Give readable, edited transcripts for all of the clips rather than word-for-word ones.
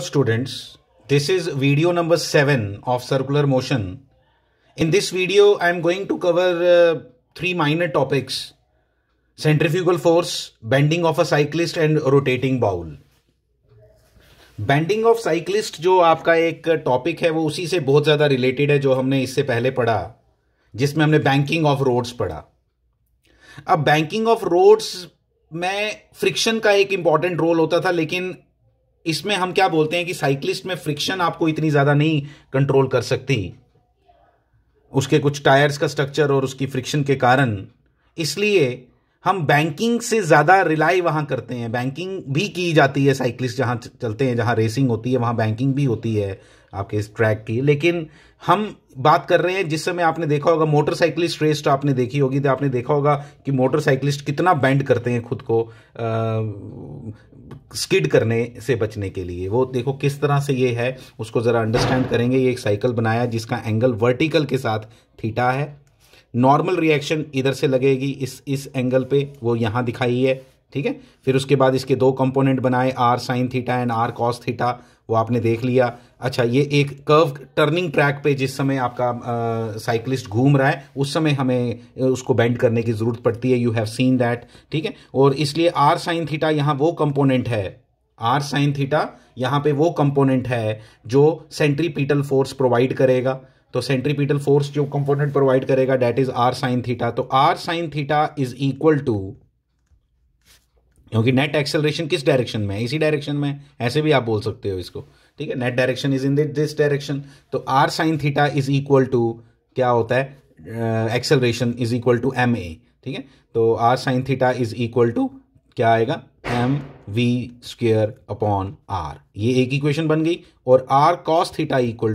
Students, this is video number 7 of circular motion. In this video, I am going to cover three minor topics: centrifugal force, bending of a cyclist and rotating bowl. Bending of cyclist जो आपका एक topic है वो उसी से बहुत ज़्यादा related है जो हमने इससे पहले पढ़ा, जिसमें हमने बैंकिंग ऑफ रोड्स पढ़ा। अब बैंकिंग ऑफ रोड्स में फ्रिक्शन का एक इंपॉर्टेंट रोल होता था, लेकिन इसमें हम क्या बोलते हैं कि साइक्लिस्ट में फ्रिक्शन आपको इतनी ज़्यादा नहीं कंट्रोल कर सकती, उसके कुछ टायर्स का स्ट्रक्चर और उसकी फ्रिक्शन के कारण। इसलिए हम बैंकिंग से ज़्यादा रिलाई वहाँ करते हैं। बैंकिंग भी की जाती है, साइक्लिस्ट जहाँ चलते हैं, जहाँ रेसिंग होती है वहाँ बैंकिंग भी होती है आपके इस ट्रैक की। लेकिन हम बात कर रहे हैं, जिस समय आपने देखा होगा मोटरसाइकिलिस्ट रेस तो आपने देखी होगी, तो आपने देखा होगा कि मोटरसाइकिलिस्ट कितना बेंड करते हैं खुद को स्किड करने से बचने के लिए। वो देखो किस तरह से ये है, उसको ज़रा अंडरस्टैंड करेंगे। ये एक साइकिल बनाया जिसका एंगल वर्टिकल के साथ थीटा है। नॉर्मल रिएक्शन इधर से लगेगी इस एंगल पे, वो यहाँ दिखाई है, ठीक है। फिर उसके बाद इसके दो कंपोनेंट बनाए, R sine theta and R cos theta, वो आपने देख लिया। अच्छा, ये एक कर्व टर्निंग ट्रैक पे जिस समय आपका साइकिलिस्ट घूम रहा है उस समय हमें उसको बेंड करने की ज़रूरत पड़ती है। यू हैव सीन दैट, ठीक है। और इसलिए आर साइन थीटा यहाँ वो कंपोनेंट है, आर साइन थीटा यहाँ पे वो कंपोनेंट है जो सेंट्रीपिटल फोर्स प्रोवाइड करेगा। तो सेंट्रीपिटल फोर्स जो कंपोनेंट प्रोवाइड करेगा that is r sine theta. तो r sine theta is equal to, क्योंकि नेट एक्सेलरेशन किस डायरेक्शन में है, इसी डायरेक्शन में, ऐसे भी आप बोल सकते हो इसको, ठीक है। Net direction is in this direction. तो r sine theta is equal to क्या होता है, acceleration is equal to M A, ठीक है। तो r sine theta is equal to क्या आएगा, m v square upon r. ये एक इक्वेशन बन गई। और r cos theta equal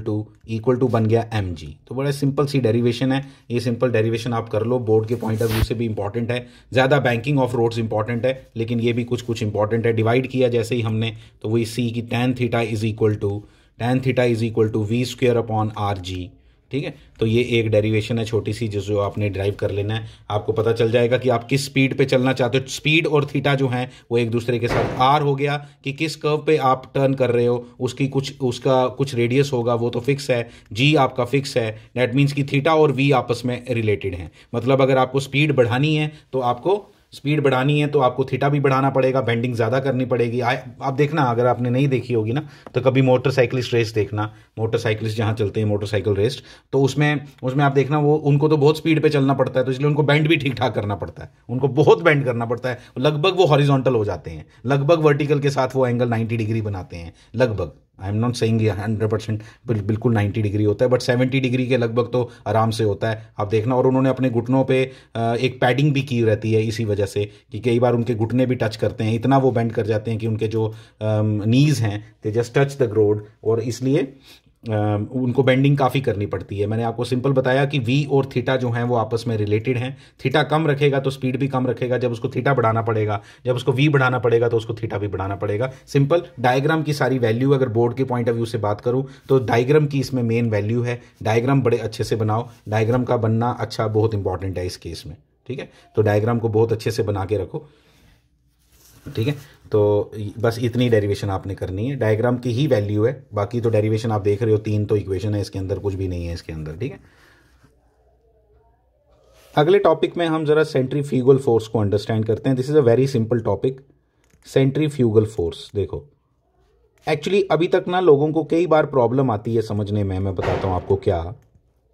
to बन गया एम जी। तो बड़ा सिंपल सी डेरिवेशन है। ये सिंपल डेरिवेशन आप कर लो, बोर्ड के पॉइंट ऑफ व्यू से भी इंपॉर्टेंट है। ज़्यादा बैंकिंग ऑफ रोड्स इंपॉर्टेंट है, लेकिन ये भी कुछ इंपॉर्टेंट है। डिवाइड किया जैसे ही हमने, तो वही सी की tan theta is equal to V square upon R G, ठीक है। तो ये एक डेरिवेशन है छोटी सी जो आपने ड्राइव कर लेना है। आपको पता चल जाएगा कि आप किस स्पीड पे चलना चाहते हो। स्पीड और थीटा जो है वो एक दूसरे के साथ, आर हो गया कि किस कर्व पे आप टर्न कर रहे हो, उसका कुछ रेडियस होगा, वो तो फिक्स है। जी आपका फिक्स है, दैट मीन्स कि थीटा और वी आपस में रिलेटेड हैं। मतलब अगर आपको स्पीड बढ़ानी है तो आपको थीटा भी बढ़ाना पड़ेगा, बेंडिंग ज़्यादा करनी पड़ेगी। आप देखना, अगर आपने नहीं देखी होगी ना तो कभी मोटरसाइकिलिस्ट रेस देखना, मोटरसाइकिलिस्ट जहाँ चलते हैं मोटरसाइकिल रेस, तो उसमें आप देखना वो उनको तो बहुत स्पीड पे चलना पड़ता है, तो इसलिए उनको बेंड भी ठीक ठाक करना पड़ता है, उनको बहुत बेंड करना पड़ता है। लगभग वो हॉरिजॉन्टल हो जाते हैं, लगभग वर्टिकल के साथ वो एंगल 90 डिग्री बनाते हैं, लगभग। आई एम नॉट सेइंग 100% बिल्कुल 90 डिग्री होता है, बट 70 डिग्री के लगभग तो आराम से होता है, आप देखना। और उन्होंने अपने घुटनों पे एक पैडिंग भी की रहती है, इसी वजह से कि कई बार उनके घुटने भी टच करते हैं, इतना वो बेंड कर जाते हैं कि उनके जो नीज हैं they just touch the ground, और इसलिए उनको बेंडिंग काफ़ी करनी पड़ती है। मैंने आपको सिंपल बताया कि वी और थीटा जो हैं वो आपस में रिलेटेड हैं। थीटा कम रखेगा तो स्पीड भी कम रखेगा, जब उसको थीटा बढ़ाना पड़ेगा, जब उसको वी बढ़ाना पड़ेगा तो उसको थीटा भी बढ़ाना पड़ेगा। सिंपल डायग्राम की सारी वैल्यू, अगर बोर्ड के पॉइंट ऑफ व्यू से बात करूं तो डायग्राम की इसमें मेन वैल्यू है। डायग्राम बड़े अच्छे से बनाओ, डायग्राम का बनना अच्छा बहुत इंपॉर्टेंट है इस केस में, ठीक है। तो डायग्राम को बहुत अच्छे से बना के रखो, ठीक है। तो बस इतनी डेरिवेशन आपने करनी है, डायग्राम की ही वैल्यू है, बाकी तो डेरिवेशन आप देख रहे हो, 3 तो इक्वेशन है इसके अंदर, कुछ भी नहीं है इसके अंदर, ठीक है। अगले टॉपिक में हम जरा सेंट्रीफ्यूगल फोर्स को अंडरस्टैंड करते हैं। This is a very simple topic, centrifugal force. देखो एक्चुअली अभी तक ना लोगों को कई बार प्रॉब्लम आती है समझने में, मैं बताता हूं आपको क्या,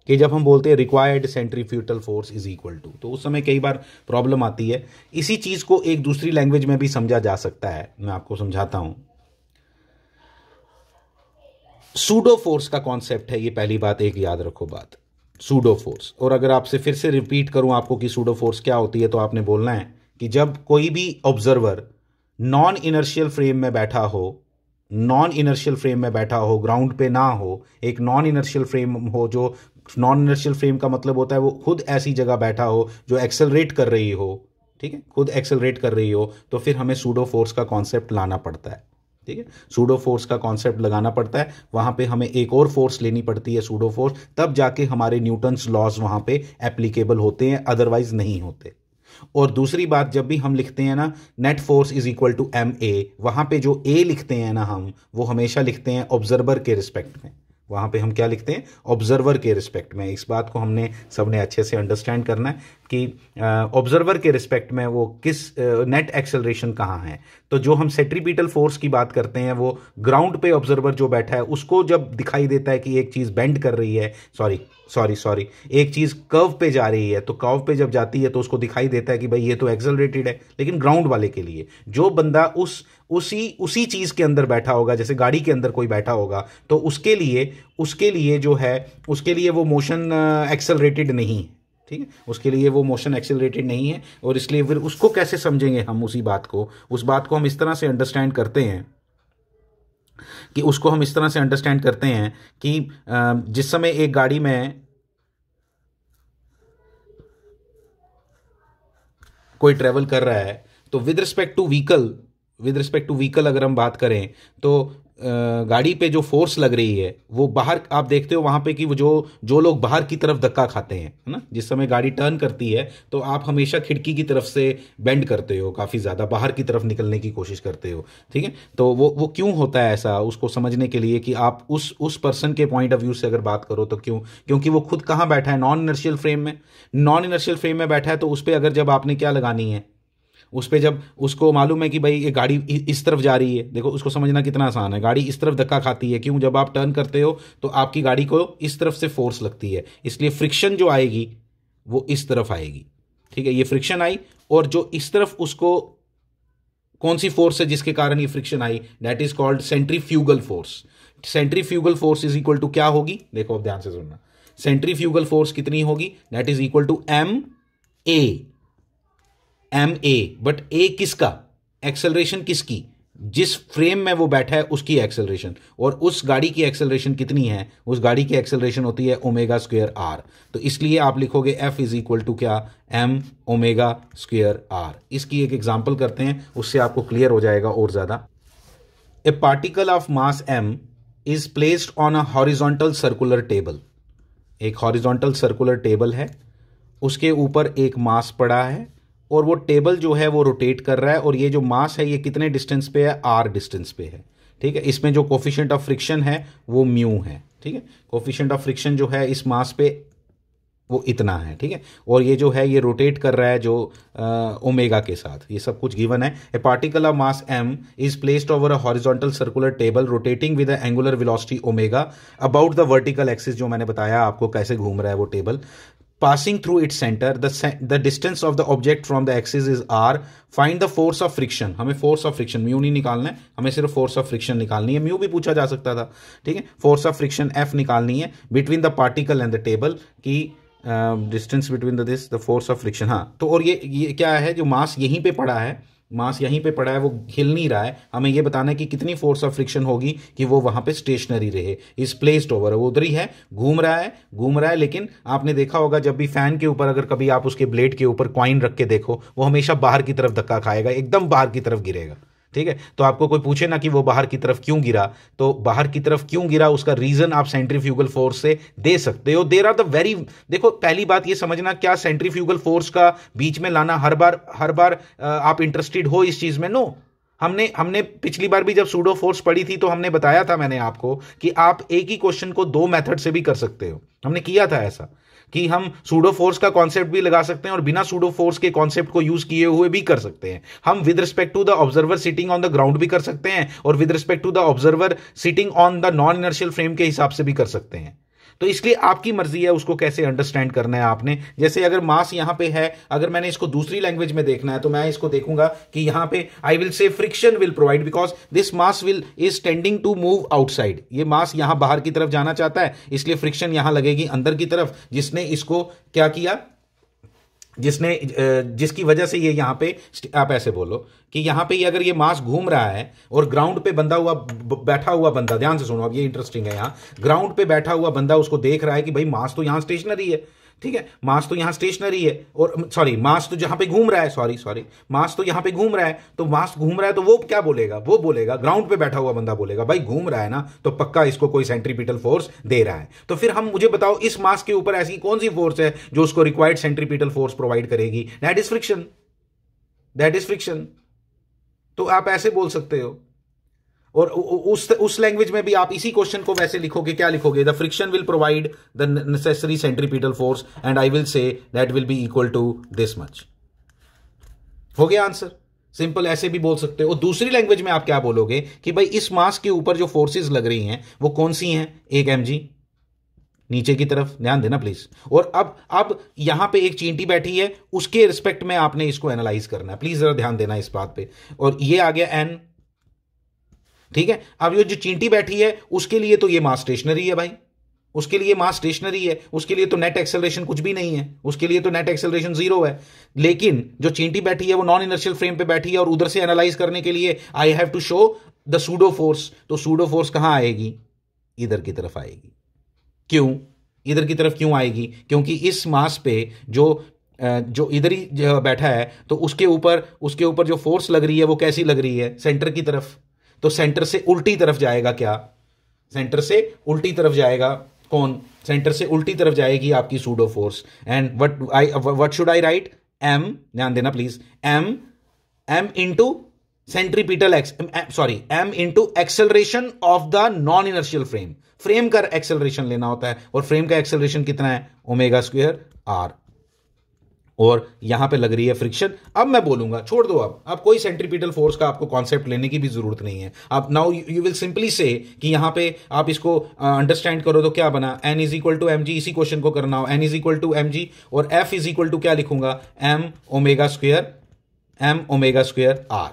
कि जब हम बोलते हैं required centrifugal force is equal to, तो उस समय कई बार प्रॉब्लम आती है। इसी चीज को एक दूसरी लैंग्वेज में भी समझा जा सकता है, मैं आपको समझाता हूं। सूडो फोर्स का कॉन्सेप्ट है ये, पहली बात एक याद रखो बात, सूडो फोर्स। और अगर आपसे फिर से रिपीट करूं आपको कि सूडो फोर्स क्या होती है, तो आपने बोलना है कि जब कोई भी ऑब्जर्वर नॉन इनर्शियल फ्रेम में बैठा हो, ग्राउंड पे ना हो, एक नॉन इनर्शियल फ्रेम हो, जो नॉन इनर्शियल फ्रेम का मतलब होता है वो खुद ऐसी जगह बैठा हो जो एक्सेलरेट कर रही हो, ठीक है, खुद एक्सेलरेट कर रही हो, तो फिर हमें सूडो फोर्स का कॉन्सेप्ट लाना पड़ता है, ठीक है। सूडो फोर्स का कॉन्सेप्ट लगाना पड़ता है, वहां पे हमें एक और फोर्स लेनी पड़ती है, सूडो फोर्स, तब जाके हमारे न्यूटन्स लॉज वहां पे एप्लीकेबल होते हैं, अदरवाइज नहीं होते। और दूसरी बात, जब भी हम लिखते हैं ना net force is equal to M A, वहां पे जो ए लिखते हैं ना हम, वो हमेशा लिखते हैं ऑब्जर्वर के रिस्पेक्ट में। वहां पे हम क्या लिखते हैं? ऑब्जर्वर के रिस्पेक्ट में। इस बात को हमने सबने अच्छे से अंडरस्टैंड करना है कि ऑब्जर्वर के रिस्पेक्ट में वो किस नेट एक्सेलरेशन कहाँ है। तो जो हम सेंट्रीपिटल फोर्स की बात करते हैं वो ग्राउंड पे ऑब्जर्वर जो बैठा है उसको जब दिखाई देता है कि एक चीज बेंड कर रही है, सॉरी एक चीज कर्व पे जा रही है, तो कर्व पे जब जाती है तो उसको दिखाई देता है कि भाई ये तो एक्सेलरेटेड है। लेकिन ग्राउंड वाले के लिए जो बंदा उसी चीज के अंदर बैठा होगा, जैसे गाड़ी के अंदर कोई बैठा होगा, तो उसके लिए जो है उसके लिए वो मोशन एक्सेलरेटेड नहीं है। ठीक है, उसके लिए वो मोशन एक्सेलरेटेड नहीं है, और इसलिए फिर उसको कैसे समझेंगे हम? उस बात को हम इस तरह से अंडरस्टैंड करते हैं कि जिस समय एक गाड़ी में कोई ट्रेवल कर रहा है, तो विद रिस्पेक्ट टू व्हीकल अगर हम बात करें तो गाड़ी पे जो फोर्स लग रही है वो बाहर, आप देखते हो वहां पे कि वो जो लोग बाहर की तरफ धक्का खाते हैं, है ना, जिस समय गाड़ी टर्न करती है तो आप हमेशा खिड़की की तरफ से बेंड करते हो, काफी ज्यादा बाहर की तरफ निकलने की कोशिश करते हो। ठीक है, तो वो क्यों होता है ऐसा, उसको समझने के लिए कि आप उस पर्सन के पॉइंट ऑफ व्यू से अगर बात करो तो क्योंकि वो खुद कहां बैठा है? नॉन इनर्शियल फ्रेम में बैठा है। तो उस पर अगर जब आपने क्या लगानी है, उस पे जब उसको मालूम है कि भाई ये गाड़ी इस तरफ जा रही है, देखो उसको समझना कितना आसान है। गाड़ी इस तरफ धक्का खाती है, क्यों? जब आप टर्न करते हो तो आपकी गाड़ी को इस तरफ से फोर्स लगती है, इसलिए फ्रिक्शन जो आएगी वो इस तरफ आएगी। ठीक है, ये फ्रिक्शन आई, और जो इस तरफ उसको कौन सी फोर्स है जिसके कारण ये फ्रिक्शन आई? That is called centrifugal force. Centrifugal force is equal to क्या होगी? देखो अब ध्यान से सुनना, सेंट्रीफ्यूगल फोर्स कितनी होगी? That is equal to M a. But a किसका? एक्सेलरेशन किसकी? जिस फ्रेम में वो बैठा है उसकी एक्सेलरेशन। और उस गाड़ी की एक्सेलरेशन कितनी है? उस गाड़ी की एक्सेलरेशन होती है ओमेगा स्क्वायर आर। तो इसलिए आप लिखोगे एफ इज इक्वल टू क्या? M omega square R. इसकी एक एग्जांपल करते हैं, उससे आपको क्लियर हो जाएगा और ज्यादा। A particle of mass M is placed on a horizontal circular table. एक हॉरिजॉन्टल सर्कुलर टेबल है, उसके ऊपर एक मास पड़ा है, और वो टेबल जो है वो रोटेट कर रहा है, और ये जो मास है ये कितने डिस्टेंस पे है? आर डिस्टेंस पे है। ठीक है, इसमें जो कोफिशिएंट ऑफ फ्रिक्शन है वो म्यू है। ठीक है, कोफिशिएंट ऑफ फ्रिक्शन जो है इस मास पे वो इतना है। ठीक है, और ये जो है ये रोटेट कर रहा है जो ओमेगा के साथ, ये सब कुछ गिवन है। A particle of mass M is placed over a horizontal circular table rotating with angular velocity omega about the vertical axis. जो मैंने बताया आपको कैसे घूम रहा है वो table. Passing through its center, the distance of the object from the axis is r. Find the force of friction. हमें force of friction म्यू नहीं निकालना है, हमें सिर्फ force of friction निकालनी है। म्यू भी पूछा जा सकता था। ठीक है, force of friction f निकालनी है between the particle and the table की distance between the force of friction। हाँ, तो और ये क्या है? जो मास यहीं पे पड़ा है, वो हिल नहीं रहा है, हमें ये बताना है कि कितनी फोर्स ऑफ फ्रिक्शन होगी कि वो वहां पे स्टेशनरी रहे, इज प्लेस्ड ओवर। वो उधर ही है, घूम रहा है। लेकिन आपने देखा होगा जब भी फैन के ऊपर अगर कभी आप उसके ब्लेड के ऊपर कॉइन रख के देखो, वो हमेशा बाहर की तरफ धक्का खाएगा, एकदम बाहर की तरफ गिरेगा। ठीक है, तो आपको कोई पूछे ना कि वो बाहर की तरफ क्यों गिरा, तो बाहर की तरफ क्यों गिरा उसका रीजन आप सेंट्रीफ्यूगल फोर्स से दे सकते हो। देर आर द वेरी, देखो पहली बात ये समझना, क्या सेंट्रीफ्यूगल फोर्स का बीच में लाना हर बार आप इंटरेस्टेड हो इस चीज में? नो। हमने पिछली बार भी जब सूडो फोर्स पढ़ी थी तो हमने बताया था, मैंने आपको, कि आप एक ही क्वेश्चन को दो मेथड से भी कर सकते हो। हमने किया था ऐसा कि हम सूडो फोर्स का कॉन्सेप्ट भी लगा सकते हैं और बिना सूडो फोर्स के कॉन्सेप्ट को यूज किए हुए भी कर सकते हैं। हम with respect to the observer sitting on the ground भी कर सकते हैं, और with respect to the observer sitting on the non inertial frame के हिसाब से भी कर सकते हैं। तो इसलिए आपकी मर्जी है उसको कैसे अंडरस्टैंड करना है आपने। जैसे अगर मास यहां पे है, अगर मैंने इसको दूसरी लैंग्वेज में देखना है तो मैं इसको देखूंगा कि यहां पे I will say friction will provide because this mass will is tending to move outside. ये मास यहां बाहर की तरफ जाना चाहता है, इसलिए फ्रिक्शन यहां लगेगी अंदर की तरफ, जिसने इसको क्या किया, जिसकी वजह से ये यहां पे, आप ऐसे बोलो कि यहां पे अगर ये मास घूम रहा है और ग्राउंड पे बैठा हुआ बंदा, ध्यान से सुनो अब ये इंटरेस्टिंग है, यहां ग्राउंड पे बैठा हुआ बंदा उसको देख रहा है कि भाई मास तो यहां स्टेशनरी है, ठीक है, मास तो यहां स्टेशनरी है, और सॉरी मास तो जहां पे घूम रहा है, सॉरी मास तो यहां पे घूम रहा है, तो मास घूम रहा है तो वो क्या बोलेगा, वो बोलेगा ग्राउंड पे बैठा हुआ बंदा बोलेगा भाई घूम रहा है ना, तो पक्का इसको कोई सेंट्रीपिटल फोर्स दे रहा है। तो फिर हम मुझे बताओ इस मास के ऊपर ऐसी कौन सी फोर्स है जो उसको रिक्वायर्ड सेंट्रीपिटल फोर्स प्रोवाइड करेगी? That is friction, that is friction. तो आप ऐसे बोल सकते हो, और उस लैंग्वेज में भी आप इसी क्वेश्चन को वैसे लिखोगे, क्या लिखोगे? The friction will provide the necessary centripetal force and I will say that will be equal to this much. हो गया आंसर, सिंपल, ऐसे भी बोल सकते हो। और दूसरी लैंग्वेज में आप क्या बोलोगे कि भाई इस मास के ऊपर जो फोर्सेस लग रही हैं वो कौन सी हैं? एक mg नीचे की तरफ, ध्यान देना प्लीज। और अब यहां पे एक चींटी बैठी है, उसके रिस्पेक्ट में आपने इसको एनालाइज करना है, प्लीज जरा ध्यान देना इस बात पे। और ये आ गया n, ठीक है। अब ये जो चींटी बैठी है उसके लिए तो ये मास स्टेशनरी है भाई, उसके लिए मास स्टेशनरी है, उसके लिए तो नेट एक्सेलरेशन कुछ भी नहीं है, उसके लिए तो नेट एक्सेलरेशन 0 है। लेकिन जो चींटी बैठी है वो नॉन इनर्शियल फ्रेम पे बैठी है, और उधर से एनालाइज करने के लिए I have to show the pseudo force. तो सूडो फोर्स कहां आएगी? इधर की तरफ आएगी। क्यों इधर की तरफ क्यों आएगी? क्योंकि इस मास पे जो इधर ही बैठा है तो उसके ऊपर जो फोर्स लग रही है वो कैसी लग रही है? सेंटर की तरफ। तो सेंटर से उल्टी तरफ जाएगा क्या? सेंटर से उल्टी तरफ जाएगा कौन? सेंटर से उल्टी तरफ जाएगी आपकी pseudo force. And what should I right? m, ध्यान देना please, m into centripetal m into acceleration of the non inertial frame. Frame का एक्सेलरेशन लेना होता है, और फ्रेम का एक्सेलरेशन कितना है? Omega square r। और यहां पे लग रही है फ्रिक्शन। अब मैं बोलूंगा, छोड़ दो, अब कोई सेंट्रीपिटल फोर्स का आपको कॉन्सेप्ट लेने की भी जरूरत नहीं है। अब नाउ यू विल सिंपली से कि यहां पे आप इसको अंडरस्टैंड करो तो क्या बना? n is equal to mg, इसी क्वेश्चन को करना हो, n is equal to mg, और f इज इक्वल टू क्या लिखूंगा? m ओमेगा स्क्वायर r,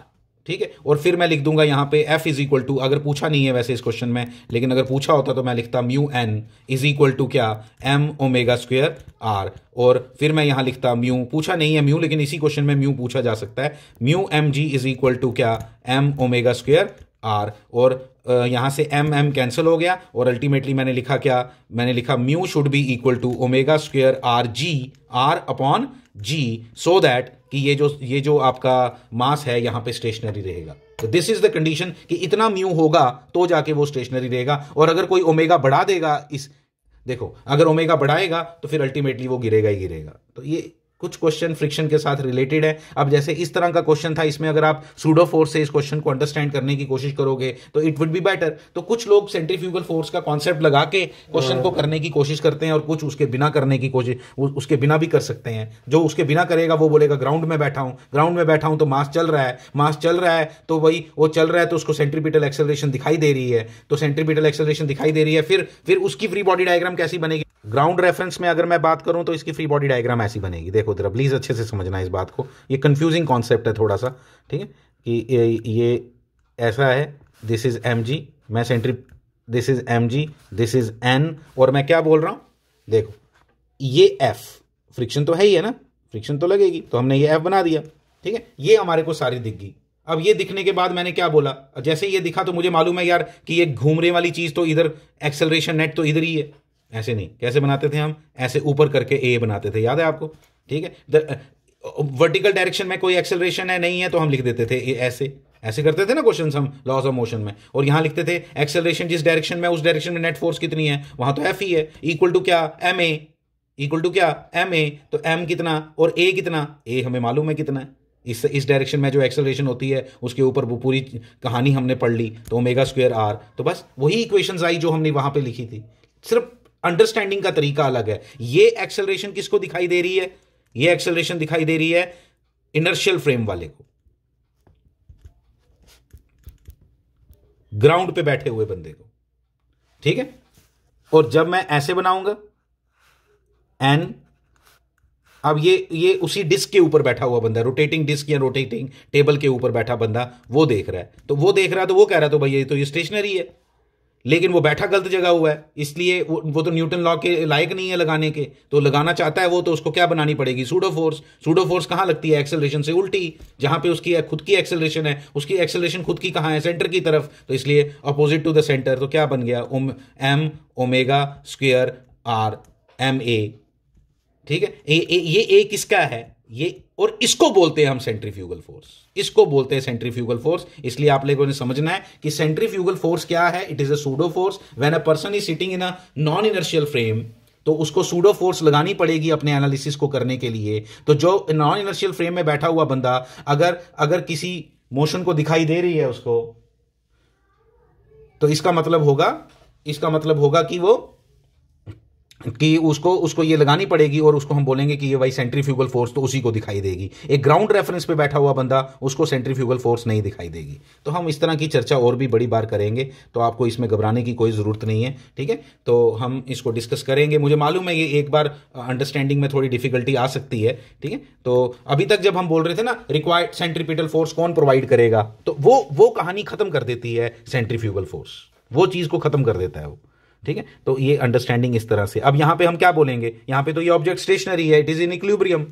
ठीक है। और फिर मैं लिख दूंगा यहां पे f इज इक्वल टू, अगर पूछा नहीं है वैसे इस क्वेश्चन में, लेकिन अगर पूछा होता तो मैं लिखता mu n is equal to क्या? m omega square r। और फिर मैं यहां लिखता म्यू, पूछा नहीं है म्यू, लेकिन इसी क्वेश्चन में म्यू पूछा जा सकता है, mu mg is equal to क्या? m omega square r। और यहां से m कैंसिल हो गया, और अल्टीमेटली मैंने लिखा क्या? मैंने लिखा mu should be equal to omega square r upon g, so that कि ये जो आपका मास है यहां पे स्टेशनरी रहेगा। तो दिस इज द कंडीशन कि इतना म्यू होगा तो जाके वो स्टेशनरी रहेगा। और अगर कोई ओमेगा बढ़ा देगा, देखो अगर ओमेगा बढ़ाएगा तो फिर अल्टीमेटली वो गिरेगा ही गिरेगा। तो ये कुछ क्वेश्चन फ्रिक्शन के साथ रिलेटेड है। अब जैसे इस तरह का क्वेश्चन था, इसमें अगर आप सूडो फोर्स से इस क्वेश्चन को अंडरस्टैंड करने की कोशिश करोगे तो इट वुड बी बेटर। तो कुछ लोग सेंट्रीफ्यूगल फोर्स का कॉन्सेप्ट लगा के क्वेश्चन को करने की कोशिश करते हैं, और कुछ उसके बिना करने की कोशिश, उसके बिना भी कर सकते हैं। जो उसके बिना करेगा वो बोलेगा ग्राउंड में बैठा हूं तो मास चल रहा है तो भाई वो चल रहा है तो उसको सेंट्रीपिटल एक्सेलरेशन दिखाई दे रही है, तो सेंट्रीपिटल एक्सेलरेशन दिखाई दे रही है, फिर उसकी फ्री बॉडी डायग्राम कैसी बनेगी? ग्राउंड रेफरेंस में अगर मैं बात करूं तो इसकी फ्री बॉडी डायग्राम ऐसी बनेगी। देखो जरा प्लीज अच्छे से समझना इस बात को, ये कंफ्यूजिंग कॉन्सेप्ट है थोड़ा सा, ठीक है। कि ये ऐसा है, दिस इज mg, मैं this is mg, this is n, और मैं क्या बोल रहा हूं? देखो ये f, फ्रिक्शन तो है ही है ना, फ्रिक्शन तो लगेगी, तो हमने ये f बना दिया, ठीक है। ये हमारे को सारी दिख गई। अब ये दिखने के बाद मैंने क्या बोला? जैसे ये दिखा तो मुझे मालूम है यार कि ये घूमने वाली चीज तो इधर, एक्सेलरेशन नेट तो इधर ही है। ऐसे नहीं, कैसे बनाते थे हम? ऐसे ऊपर करके ए बनाते थे, याद है आपको? ठीक है, वर्टिकल डायरेक्शन में कोई एक्सेलरेशन है नहीं है तो हम लिख देते थे ऐसे करते थे ना क्वेश्चंस हम लॉज ऑफ मोशन में, और यहां लिखते थे एक्सेलरेशन जिस डायरेक्शन में, उस डायरेक्शन में नेट फोर्स कितनी है, वहां तो एफ ही है, इक्वल टू क्या? एम ए, इक्वल टू क्या? M A. तो एम कितना और ए कितना? ए हमें मालूम है कितना है। इस डायरेक्शन में जो एक्सेलरेशन होती है उसके ऊपर वो पूरी कहानी हमने पढ़ ली, तो ओमेगा स्क्वायर आर। तो बस वही इक्वेशंस आई जो हमने वहां पे लिखी थी, सिर्फ अंडरस्टैंडिंग का तरीका अलग है। ये एक्सेलरेशन किसको दिखाई दे रही है? ये एक्सेलरेशन दिखाई दे रही है इनर्शियल फ्रेम वाले को, ग्राउंड पे बैठे हुए बंदे को, ठीक है। और जब मैं ऐसे बनाऊंगा एन, अब ये उसी डिस्क के ऊपर बैठा हुआ बंदा, रोटेटिंग डिस्क या रोटेटिंग टेबल के ऊपर बैठा बंदा वो देख रहा है, तो वो कह रहा है तो भाई ये स्टेशनरी है, लेकिन वो बैठा गलत जगह हुआ है, इसलिए वो तो न्यूटन लॉ के लायक नहीं है लगाने के, तो लगाना चाहता है वो, तो उसको क्या बनानी पड़ेगी? Pseudo force. सूडो फोर्स कहां लगती है? एक्सेलरेशन से उल्टी, जहां पे उसकी खुद की एक्सेलरेशन है, उसकी एक्सेलरेशन खुद की कहां है? सेंटर की तरफ, तो इसलिए अपोजिट टू द सेंटर। तो क्या बन गया? M omega square R, M ए, ठीक है, ये एक इसका है ये, और इसको बोलते हैं हम सेंट्रीफ्यूगल फोर्स, इसको बोलते हैं सेंट्रीफ्यूगल फोर्स। इसलिए आप लोगों ने समझना है कि सेंट्रीफ्यूगल फोर्स क्या है। It is a pseudo force when a person is sitting in a non inertial frame, तो उसको सूडो फोर्स लगानी पड़ेगी अपने एनालिसिस को करने के लिए। तो जो नॉन इनर्शियल फ्रेम में बैठा हुआ बंदा अगर किसी मोशन को दिखाई दे रही है उसको, तो इसका मतलब होगा कि उसको ये लगानी पड़ेगी, और उसको हम बोलेंगे कि ये भाई सेंट्रीफ्यूगल फोर्स, तो उसी को दिखाई देगी। एक ग्राउंड रेफरेंस पे बैठा हुआ बंदा, उसको सेंट्रीफ्यूगल फोर्स नहीं दिखाई देगी। तो हम इस तरह की चर्चा और भी बड़ी बार करेंगे, तो आपको इसमें घबराने की कोई ज़रूरत नहीं है, ठीक है। तो हम इसको डिस्कस करेंगे। मुझे मालूम है ये एक बार अंडरस्टैंडिंग में थोड़ी डिफिकल्टी आ सकती है, ठीक है। तो अभी तक जब हम बोल रहे थे ना रिक्वायर्ड सेंट्रीपिटल फोर्स कौन प्रोवाइड करेगा, तो वो कहानी खत्म कर देती है सेंट्रीफ्यूगल फोर्स, वो चीज़ को खत्म कर देता है वो, ठीक है। तो ये अंडरस्टैंडिंग इस तरह से। अब यहां पे हम क्या बोलेंगे, यहां पे तो ये ऑब्जेक्ट स्टेशनरी है, इट इज इन इक्विलिब्रियम।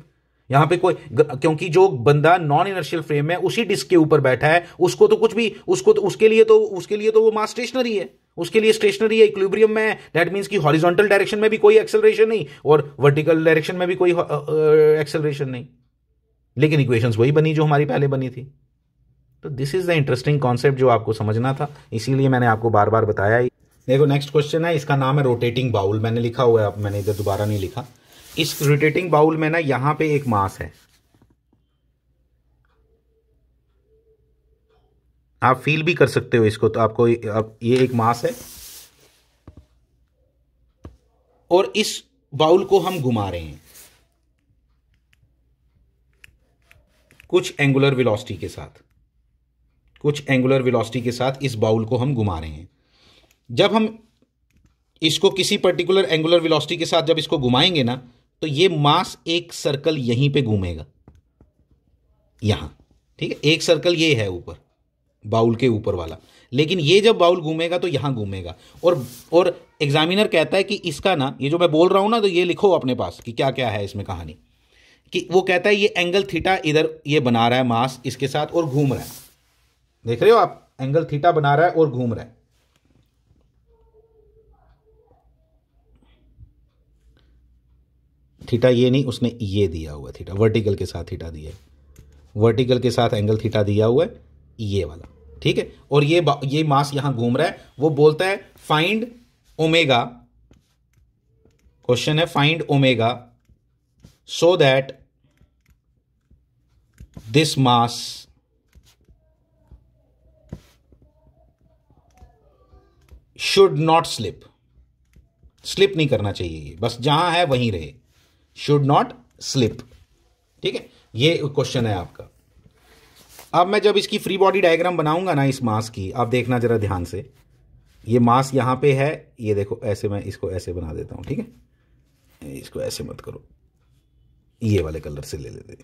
यहां पे क्योंकि जो बंदा नॉन इनर्शियल फ्रेम में उसी डिस्क के ऊपर बैठा है, उसको तो कुछ भी, उसके लिए तो वो मास स्टेशनरी है, उसके लिए स्टेशनरी है, इक्विलिब्रियम में है। दैट मींस कि हॉरिजॉन्टल डायरेक्शन में भी कोई एक्सेलरेशन नहीं और वर्टिकल डायरेक्शन में भी कोई एक्सेलरेशन नहीं, लेकिन इक्वेशंस वही बनी जो हमारी पहले बनी थी। तो this is the interesting concept जो आपको समझना था, इसीलिए मैंने आपको बार बार बताया। देखो नेक्स्ट क्वेश्चन है, इसका नाम है रोटेटिंग बाउल। मैंने लिखा हुआ है, अब मैंने इधर दोबारा नहीं लिखा। इस रोटेटिंग बाउल में ना यहां पे एक मास है, आप फील भी कर सकते हो इसको, तो आपको अब ये एक मास है और इस बाउल को हम घुमा रहे हैं कुछ एंगुलर वेलोसिटी के साथ, इस बाउल को हम घुमा रहे हैं। जब हम इसको किसी पर्टिकुलर एंगुलर वेलोसिटी के साथ जब इसको घुमाएंगे ना, तो ये मास एक सर्कल यहीं पे घूमेगा, यहां, ठीक है। एक सर्कल ये है ऊपर, बाउल के ऊपर वाला, लेकिन ये जब बाउल घूमेगा तो यहां घूमेगा। और एग्जामिनर कहता है कि इसका ना, ये जो मैं बोल रहा हूं ना, तो ये लिखो अपने पास कि क्या क्या है इसमें कहानी। कि वो कहता है ये एंगल थीटा इधर ये बना रहा है मास इसके साथ और घूम रहा है, देख रहे हो आप, एंगल थीटा बना रहा है और घूम रहा है। थीटा ये नहीं, उसने ये दिया हुआ है थीटा, वर्टिकल के साथ थीटा दिया है, वर्टिकल के साथ एंगल थीटा दिया हुआ है ये वाला, ठीक है। और ये मास यहां घूम रहा है। वो बोलता है फाइंड ओमेगा, क्वेश्चन है find omega so that this mass should not slip नहीं करना चाहिए, ये बस जहां है वहीं रहे, शुड नॉट स्लिप, ठीक है। ये क्वेश्चन है आपका। अब मैं जब इसकी फ्री बॉडी डायग्राम बनाऊंगा ना इस मास की, आप देखना जरा ध्यान से, ये मास यहां पे है, ये देखो ऐसे, मैं इसको ऐसे बना देता हूं, ठीक है। इसको ऐसे मत करो, ये वाले कलर से ले लेते,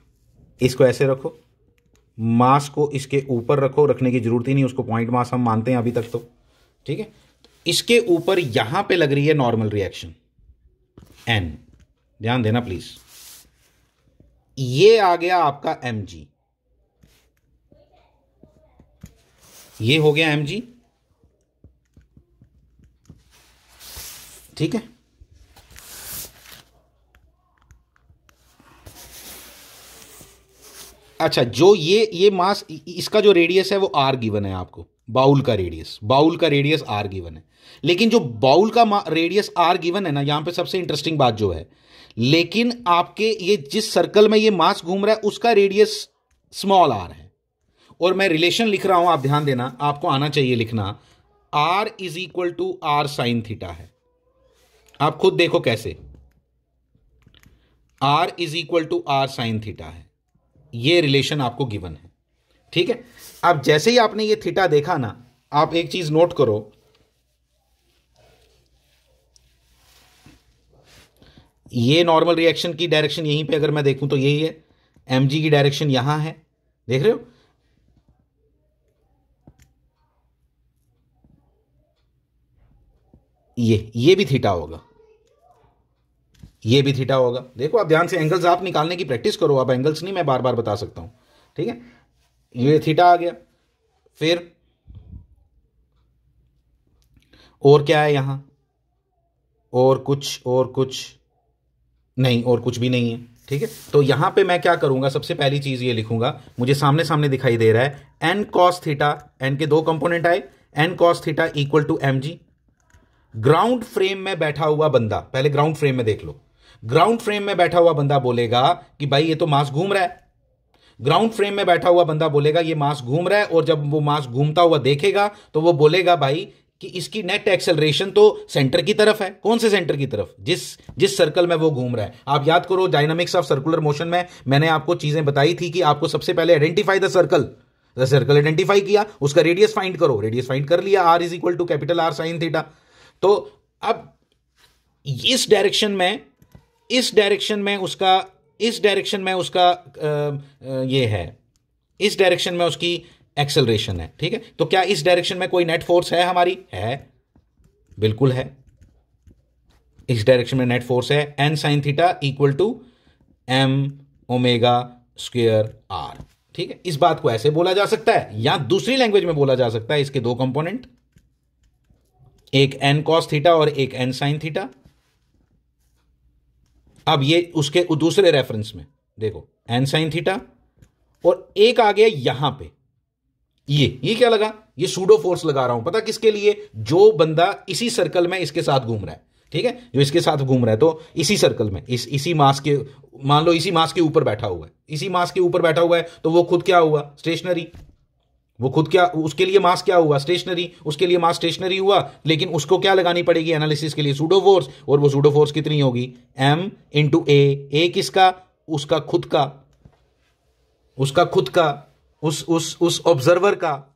इसको ऐसे रखो, मास को इसके ऊपर रखो, रखने की जरूरत ही नहीं, उसको पॉइंट मास हम मानते हैं अभी तक तो, ठीक है। इसके ऊपर यहां पे लग रही है नॉर्मल रिएक्शन n, ध्यान देना प्लीज। ये आ गया आपका mg, ये हो गया mg, ठीक है। अच्छा, जो ये मास, इसका जो रेडियस है वो r गिवन है आपको, बाउल का रेडियस r गिवन है। लेकिन जो बाउल का रेडियस r गिवन है ना, यहां पे सबसे इंटरेस्टिंग बात जो है, लेकिन आपके ये जिस सर्कल में ये मास घूम रहा है उसका रेडियस स्मॉल r है। और मैं रिलेशन लिख रहा हूं, आप ध्यान देना, आपको आना चाहिए लिखना, r is equal to r sine theta है। आप खुद देखो कैसे, r is equal to r sine theta है, ये रिलेशन आपको गिवन है, ठीक है। अब जैसे ही आपने ये थीटा देखा ना, आप एक चीज नोट करो, ये नॉर्मल रिएक्शन की डायरेक्शन यहीं पे अगर मैं देखूं तो यही है, mg की डायरेक्शन यहां है, देख रहे हो। ये भी थीटा होगा, ये भी थीटा होगा। देखो आप ध्यान से, एंगल्स आप निकालने की प्रैक्टिस करो, आप एंगल्स नहीं मैं बार बार बता सकता हूं, ठीक है। ये थीटा आ गया, फिर और क्या है यहां, और कुछ नहीं, और कुछ भी नहीं है। ठीक है, तो यहां पे मैं क्या करूंगा, सबसे पहली चीज ये लिखूंगा, मुझे सामने सामने दिखाई दे रहा है एन कॉस थीटा, एन के दो कंपोनेंट आए, N cos theta equal to M G. Ground frame में बैठा हुआ बंदा, पहले ग्राउंड फ्रेम में देख लो, ग्राउंड फ्रेम में बैठा हुआ बंदा बोलेगा कि भाई ये तो मास घूम रहा है। ग्राउंड फ्रेम में बैठा हुआ बंदा बोलेगा ये मास घूम रहा है, और जब वो मास घूमता हुआ देखेगा तो वो बोलेगा भाई कि इसकी नेट एक्सेलरेशन तो सेंटर की तरफ है। कौन से सेंटर की तरफ? जिस जिस सर्कल में वो घूम रहा है। आप याद करो डायनामिक्स ऑफ सर्कुलर मोशन में मैंने आपको चीजें बताई थी कि आपको सबसे पहले identify the circle, circle identify किया, उसका रेडियस फाइंड करो, रेडियस फाइंड कर लिया, R is equal to capital R sine theta. तो अब इस डायरेक्शन में, इस डायरेक्शन में उसका, इस डायरेक्शन में उसका ये है, इस डायरेक्शन में उसकी एक्सेलरेशन है। ठीक है, तो क्या इस डायरेक्शन में कोई नेट फोर्स है हमारी? है, बिल्कुल है। इस डायरेक्शन में नेट फोर्स है, N sine theta equal to M omega square R. ठीक है, इस बात को ऐसे बोला जा सकता है या दूसरी लैंग्वेज में बोला जा सकता है, इसके दो कंपोनेंट, एक एन कॉस थीटा और एक एन साइन थीटा। अब ये उसके दूसरे रेफरेंस में देखो, एन साइन थीटा, और एक आ गया यहां पे, ये क्या लगा, ये सूडो फोर्स लगा रहा हूं, पता किसके लिए? जो बंदा इसी सर्कल में इसके साथ घूम रहा है। ठीक है, जो इसके साथ घूम रहा है, तो इसी सर्कल में, इसी मास के, मान लो इसी मास के ऊपर बैठा हुआ है, इसी मास के ऊपर बैठा हुआ है, तो वो खुद क्या हुआ? स्टेशनरी। वो खुद क्या, उसके लिए मास क्या हुआ? स्टेशनरी। उसके लिए मास स्टेशनरी हुआ, लेकिन उसको क्या लगानी पड़ेगी एनालिसिस के लिए? Pseudo force. और वो सूडो फोर्स कितनी होगी? एम इंटू ए किसका? उसका खुद का, उसका खुद का, उस ऑब्जर्वर का,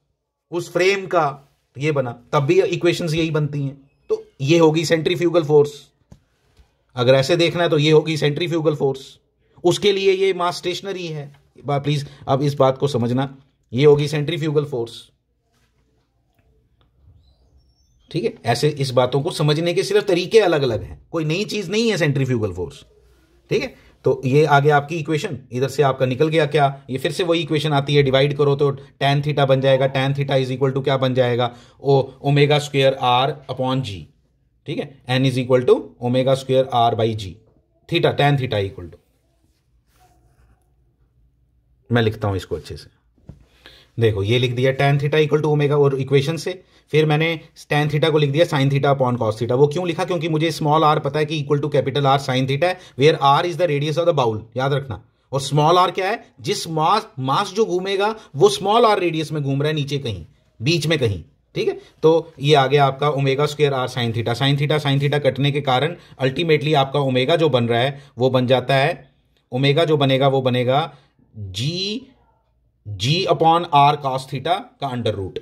उस फ्रेम का। ये बना, तब भी इक्वेशंस यही बनती हैं। तो ये होगी सेंट्रीफ्यूगल फोर्स। अगर ऐसे देखना है तो ये होगी सेंट्रीफ्यूगल फोर्स, उसके लिए ये मास स्टेशनरी है। प्लीज अब इस बात को समझना, ये होगी सेंट्रीफ्यूगल फोर्स। ठीक है, ऐसे इस बातों को समझने के सिर्फ तरीके अलग अलग हैं, कोई नई चीज नहीं है सेंट्रीफ्यूगल फोर्स। ठीक है, तो ये आ गया आपकी इक्वेशन, इधर से आपका निकल गया क्या, ये फिर से वही इक्वेशन आती है, डिवाइड करो तो tan थीटा बन जाएगा, tan theta is equal to क्या बन जाएगा? Omega square R upon G. ठीक है, n is equal to omega square R by G, theta, tan theta equal to, मैं लिखता हूं इसको अच्छे से, देखो ये लिख दिया tan theta equal to omega, और इक्वेशन से फिर मैंने tan थीटा को लिख दिया sin theta upon cos theta. वो क्यों लिखा? क्योंकि मुझे स्मॉल r पता है कि equal to capital R sin theta है, where r is the radius of the bowl, याद रखना। और स्मॉल r क्या है? जिस मास जो घूमेगा वो स्मॉल r रेडियस में घूम रहा है, नीचे कहीं, बीच में कहीं। ठीक है, तो ये आ गया आपका omega square R sine theta. Sine theta कटने के कारण अल्टीमेटली आपका ओमेगा जो बन रहा है वो बन जाता है, ओमेगा जो बनेगा वो बनेगा G upon R cos theta का under root.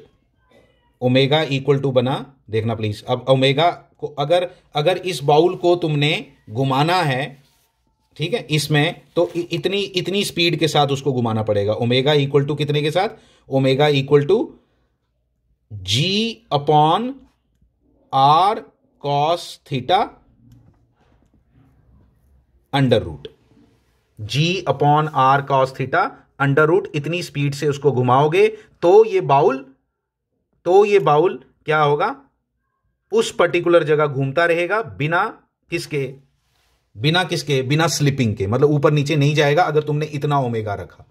Omega equal to बना, देखना प्लीज, अब ओमेगा को अगर इस बाउल को तुमने घुमाना है, ठीक है, इसमें तो इतनी स्पीड के साथ उसको घुमाना पड़ेगा। ओमेगा इक्वल टू कितने के साथ? Omega equal to G upon R cos theta under root, G upon R cos theta under root. इतनी स्पीड से उसको घुमाओगे तो ये बाउल क्या होगा? उस पर्टिकुलर जगह घूमता रहेगा, बिना किसके? बिना स्लिपिंग के, मतलब ऊपर नीचे नहीं जाएगा अगर तुमने इतना ओमेगा रखा।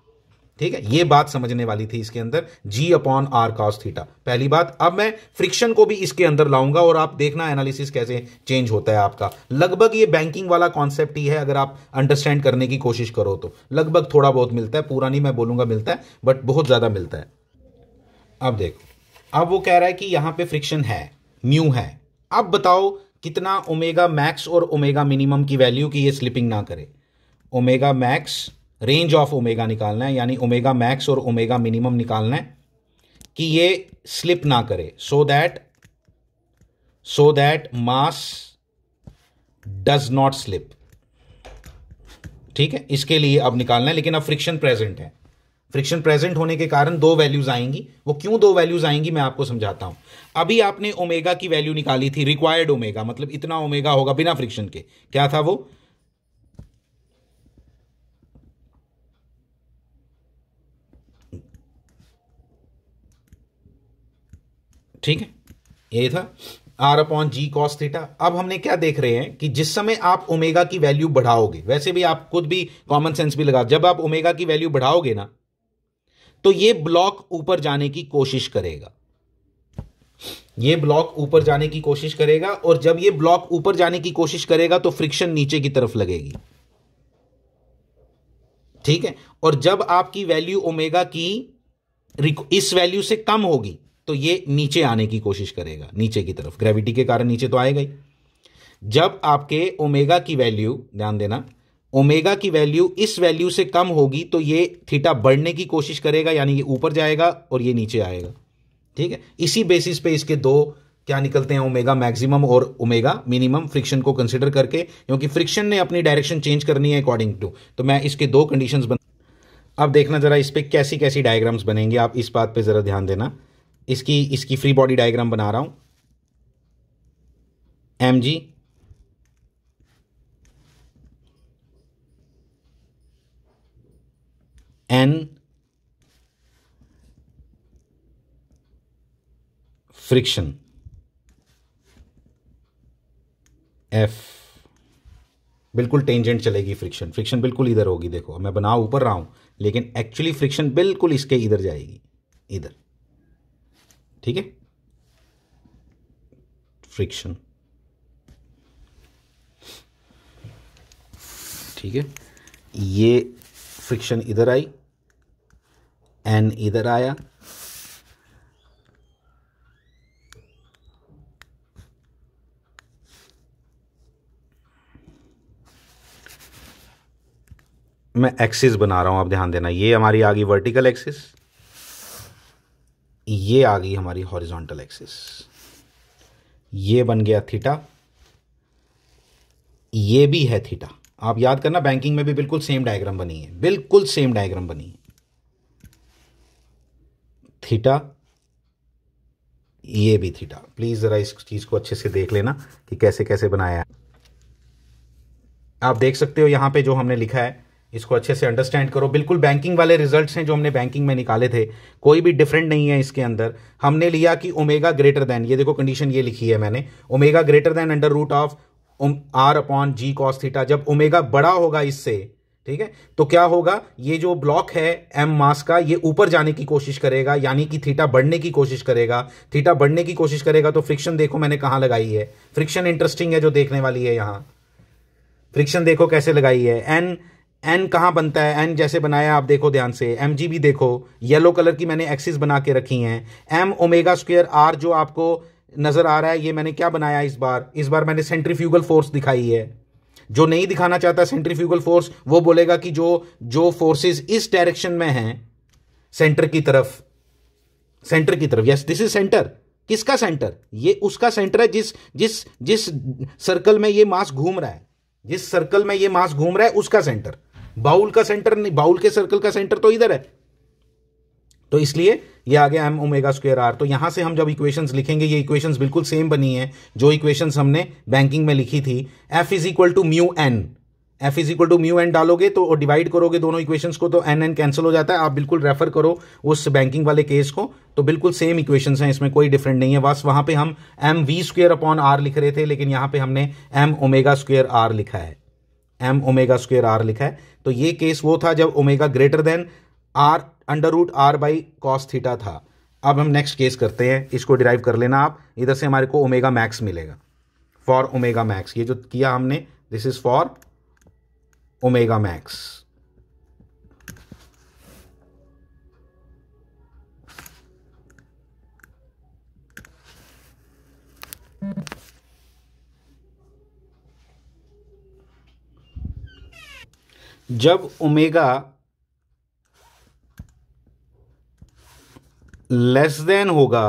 ठीक है, ये बात समझने वाली थी इसके अंदर, जी अपॉन आर कॉस थीटा, पहली बात। अब मैं फ्रिक्शन को भी इसके अंदर लाऊंगा और आप देखना एनालिसिस कैसे चेंज होता है आपका। लगभग ये बैंकिंग वाला कॉन्सेप्ट ही है, अगर आप अंडरस्टैंड करने की कोशिश करो तो लगभग थोड़ा बहुत मिलता है, पूरा नहीं मैं बोलूंगा मिलता है, बट बहुत ज्यादा मिलता है। अब देखो, अब वो कह रहा है कि यहां पे फ्रिक्शन है, म्यू है। अब बताओ कितना ओमेगा मैक्स और ओमेगा मिनिमम की वैल्यू की ये स्लिपिंग ना करे। Omega max, range of omega निकालना है, यानी ओमेगा मैक्स और ओमेगा मिनिमम निकालना है कि ये स्लिप ना करे, so that mass does not slip. ठीक है, इसके लिए अब निकालना है, लेकिन अब फ्रिक्शन प्रेजेंट है। फ्रिक्शन प्रेजेंट होने के कारण दो वैल्यूज आएंगी। वो क्यों दो वैल्यूज आएंगी मैं आपको समझाता हूं। अभी आपने ओमेगा की वैल्यू निकाली थी, रिक्वायर्ड ओमेगा, मतलब इतना ओमेगा होगा बिना फ्रिक्शन के। क्या था वो? ठीक है, ये था R upon G cos theta. अब हमने क्या देख रहे हैं कि जिस समय आप ओमेगा की वैल्यू बढ़ाओगे, वैसे भी आप खुद भी कॉमन सेंस भी लगा, जब आप ओमेगा की वैल्यू बढ़ाओगे ना तो ये ब्लॉक ऊपर जाने की कोशिश करेगा, ये ब्लॉक ऊपर जाने की कोशिश करेगा, और जब ये ब्लॉक ऊपर जाने की कोशिश करेगा तो फ्रिक्शन नीचे की तरफ लगेगी, ठीक है। और जब आपकी वैल्यू ओमेगा की इस वैल्यू से कम होगी तो ये नीचे आने की कोशिश करेगा, नीचे की तरफ, ग्रेविटी के कारण नीचे तो आएगा ही। जब आपके ओमेगा की वैल्यू, ध्यान देना, ओमेगा की वैल्यू इस वैल्यू से कम होगी तो ये थीटा बढ़ने की कोशिश करेगा, यानी ये ऊपर जाएगा और ये नीचे आएगा, ठीक है। इसी बेसिस पे इसके दो क्या निकलते हैं, ओमेगा मैक्सिमम और ओमेगा मिनिमम, फ्रिक्शन को कंसिडर करके, क्योंकि फ्रिक्शन ने अपनी डायरेक्शन चेंज करनी है अकॉर्डिंग टू, तो मैं इसके दो कंडीशंस बन। अब देखना जरा इस पे कैसी कैसी डायग्राम्स बनेंगे, आप इस बात पे जरा ध्यान देना। इसकी फ्री बॉडी डायग्राम बना रहा हूं, M G N friction F, बिल्कुल टेंजेंट चलेगी फ्रिक्शन, फ्रिक्शन बिल्कुल इधर होगी, देखो मैं बना ऊपर रहा हूं लेकिन एक्चुअली फ्रिक्शन बिल्कुल इसके इधर जाएगी, इधर, ठीक है। फ्रिक्शन, ठीक है, ये फ्रिक्शन इधर आई, एन इधर आया, मैं एक्सिस बना रहा हूं, आप ध्यान देना, ये हमारी आ गई वर्टिकल एक्सिस, ये आ गई हमारी हॉरिजॉन्टल एक्सिस, ये बन गया थीटा, ये भी है थीटा। आप याद करना बैंकिंग में भी बिल्कुल सेम डायग्राम बनी है, बिल्कुल सेम डायग्राम बनी है, थीटा, ये भी थीटा। प्लीज जरा इस चीज को अच्छे से देख लेना कि कैसे कैसे बनाया है। आप देख सकते हो यहां पे जो हमने लिखा है, इसको अच्छे से अंडरस्टैंड करो, बिल्कुल बैंकिंग वाले रिजल्ट्स हैं जो हमने बैंकिंग में निकाले थे, कोई भी डिफरेंट नहीं है इसके अंदर। हमने लिया कि ओमेगा ग्रेटर देन, ये देखो कंडीशन ये लिखी है मैंने, omega greater than under root of R upon G cos theta. जब ओमेगा बड़ा होगा इससे, ठीक है, तो क्या होगा, ये जो ब्लॉक है एम मास का, ये ऊपर जाने की कोशिश करेगा, यानी कि थीटा बढ़ने की कोशिश करेगा। थीटा बढ़ने की कोशिश करेगा तो फ्रिक्शन देखो मैंने कहां लगाई है, फ्रिक्शन इंटरेस्टिंग है जो देखने वाली है, यहां फ्रिक्शन देखो कैसे लगाई है। एन कहां बनता है, एन जैसे बनाया आप देखो ध्यान से, एम जी भी देखो, येलो कलर की मैंने एक्सिस बना के रखी हैं। एम ओमेगा स्क्वायर आर जो आपको नजर आ रहा है, ये मैंने क्या बनाया इस बार मैंने सेंट्रीफ्यूगल फोर्स दिखाई है। जो नहीं दिखाना चाहता सेंट्रीफ्यूगल फोर्स, वो बोलेगा कि जो फोर्सेस इस डायरेक्शन में हैं, सेंटर की तरफ, यस दिस इज सेंटर। किसका सेंटर, ये उसका सेंटर है जिस जिस जिस सर्कल में ये मास घूम रहा है, जिस सर्कल में ये मास घूम रहा है उसका सेंटर, बाउल का सेंटर नहीं, बाउल के सर्कल का सेंटर तो इधर है। तो इसलिए ये आ गया एम ओमेगा स्क्वायर आर। तो यहां से हम जब इक्वेशंस लिखेंगे, ये इक्वेशंस बिल्कुल सेम बनी है जो इक्वेशंस हमने बैंकिंग में लिखी थी। F is equal to mu N, F is equal to mu N डालोगे तो डिवाइड करोगे दोनों इक्वेशंस को तो एन एन कैंसिल हो जाता है। आप बिल्कुल रेफर करो उस बैंकिंग वाले केस को, तो बिल्कुल सेम इक्वेशंस हैं, इसमें कोई डिफरेंट नहीं है। बस वहां पे हम M V square upon R लिख रहे थे, लेकिन यहां पे हमने एम ओमेगा स्क्वायर आर लिखा है, एम ओमेगा स्क्वायर आर लिखा है। तो ये केस वो था जब omega greater than R under root R by cos theta था। अब हम नेक्स्ट केस करते हैं, इसको डिराइव कर लेना आप, इधर से हमारे को ओमेगा मैक्स मिलेगा, फॉर ओमेगा मैक्स, ये जो किया हमने this is for omega max. जब ओमेगा लेस देन होगा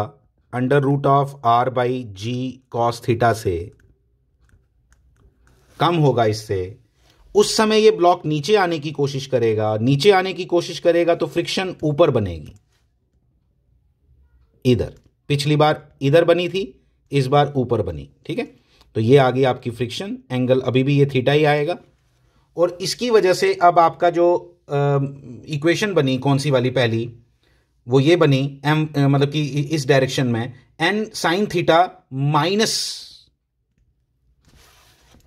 under root of R by G cos theta से, कम होगा इससे, उस समय ये ब्लॉक नीचे आने की कोशिश करेगा, नीचे आने की कोशिश करेगा तो फ्रिक्शन ऊपर बनेगी, इधर, पिछली बार इधर बनी थी, इस बार ऊपर बनी, ठीक है। तो ये आ गई आपकी फ्रिक्शन, एंगल अभी भी ये थीटा ही आएगा। और इसकी वजह से अब आपका जो इक्वेशन बनी कौन सी वाली, पहली वो ये बनी एम, मतलब कि इस डायरेक्शन में N sine theta minus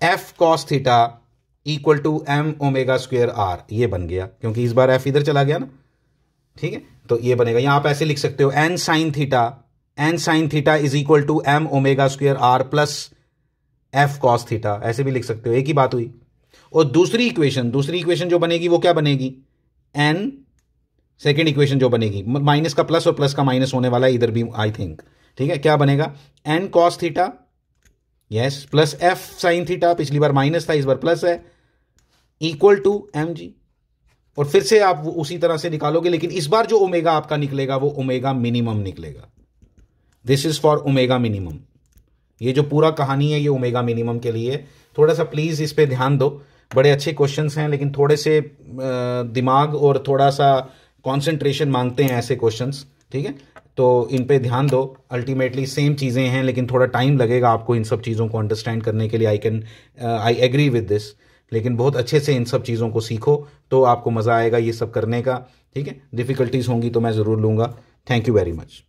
F cos theta equal to M omega square R, ये बन गया क्योंकि इस बार एफ इधर चला गया ना, ठीक है। तो ये बनेगा, यहां आप ऐसे लिख सकते हो N sine theta is equal to M omega square R plus F cos theta, ऐसे भी लिख सकते हो, एक ही बात हुई। और दूसरी इक्वेशन जो बनेगी वो क्या बनेगी, एन सेकेंड इक्वेशन जो बनेगी, माइनस का प्लस और प्लस का माइनस होने वाला है इधर भी आई थिंक, ठीक है। क्या बनेगा, N cos theta yes plus F sine theta, पिछली बार माइनस था इस बार प्लस है, इक्वल टू एम जी। और फिर से आप उसी तरह से निकालोगे, लेकिन इस बार जो ओमेगा आपका निकलेगा वो ओमेगा मिनिमम निकलेगा। This is for omega minimum. ये जो पूरा कहानी है ये ओमेगा मिनिमम के लिए। थोड़ा सा प्लीज इस पे ध्यान दो, बड़े अच्छे क्वेश्चंस हैं लेकिन थोड़े से दिमाग और थोड़ा सा कंसंट्रेशन मांगते हैं ऐसे क्वेश्चंस, ठीक है। तो इन पे ध्यान दो, अल्टीमेटली सेम चीज़ें हैं लेकिन थोड़ा टाइम लगेगा आपको इन सब चीज़ों को अंडरस्टैंड करने के लिए। आई एग्री विद दिस, लेकिन बहुत अच्छे से इन सब चीज़ों को सीखो तो आपको मज़ा आएगा ये सब करने का, ठीक है। डिफ़िकल्टीज़ होंगी तो मैं ज़रूर लूँगा। Thank you very much.